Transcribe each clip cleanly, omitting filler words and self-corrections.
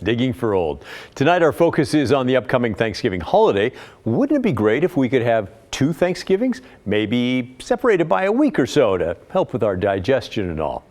digging for old. Tonight our focus is on the upcoming Thanksgiving holiday. Wouldn't it be great if we could have two Thanksgivings, maybe separated by a week or so to help with our digestion and all?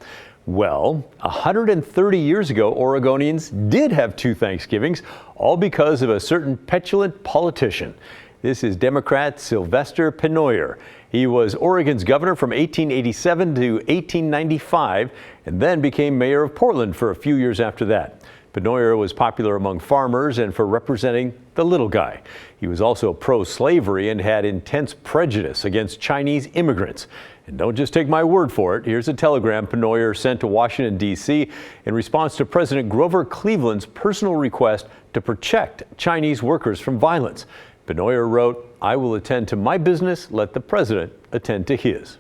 Well, 130 years ago, Oregonians did have two Thanksgivings, all because of a certain petulant politician. This is Democrat Sylvester Pennoyer. He was Oregon's governor from 1887 to 1895 and then became mayor of Portland for a few years after that. Pennoyer was popular among farmers and for representing the little guy. He was also pro-slavery and had intense prejudice against Chinese immigrants. And don't just take my word for it. Here's a telegram Pennoyer sent to Washington, D.C. in response to President Grover Cleveland's personal request to protect Chinese workers from violence. Pennoyer wrote, "I will attend to my business, let the president attend to his."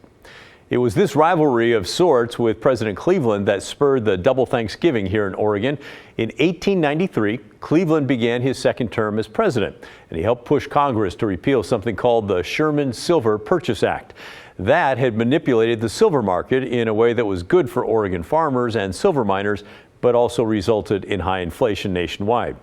It was this rivalry of sorts with President Cleveland that spurred the double Thanksgiving here in Oregon. In 1893, Cleveland began his second term as president, and he helped push Congress to repeal something called the Sherman Silver Purchase Act. That had manipulated the silver market in a way that was good for Oregon farmers and silver miners, but also resulted in high inflation nationwide.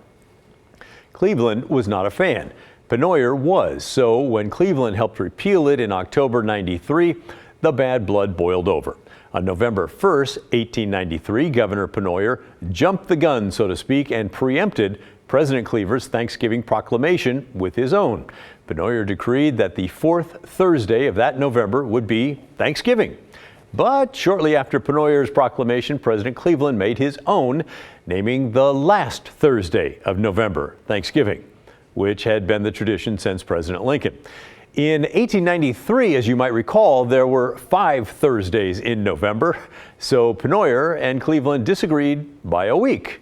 Cleveland was not a fan. Pennoyer was, so when Cleveland helped repeal it in October '93, the bad blood boiled over. On November 1st, 1893, Governor Pennoyer jumped the gun, so to speak, and preempted President Cleaver's Thanksgiving proclamation with his own. Pennoyer decreed that the fourth Thursday of that November would be Thanksgiving. But shortly after Pennoyer's proclamation, President Cleveland made his own, naming the last Thursday of November Thanksgiving, which had been the tradition since President Lincoln. In 1893, as you might recall, there were 5 Thursdays in November, so Pennoyer and Cleveland disagreed by a week.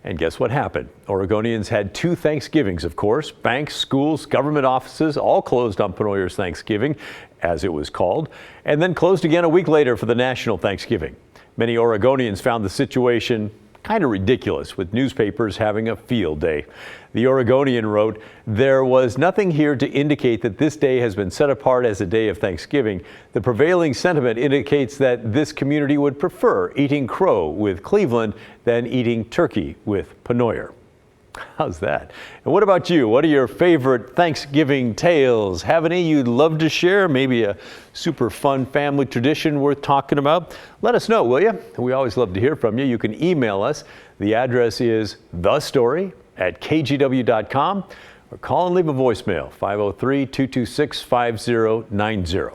And guess what happened? Oregonians had 2 Thanksgivings, of course. Banks, schools, government offices all closed on Pennoyer's Thanksgiving, as it was called, and then closed again a week later for the national Thanksgiving. Many Oregonians found the situation kind of ridiculous, with newspapers having a field day. The Oregonian wrote, "There was nothing here to indicate that this day has been set apart as a day of Thanksgiving. The prevailing sentiment indicates that this community would prefer eating crow with Cleveland than eating turkey with Pennoyer." How's that? And what about you? What are your favorite Thanksgiving tales? Have any you'd love to share? Maybe a super fun family tradition worth talking about? Let us know, will you? We always love to hear from you. You can email us. The address is thestory@kgw.com or call and leave a voicemail, 503-226-5090.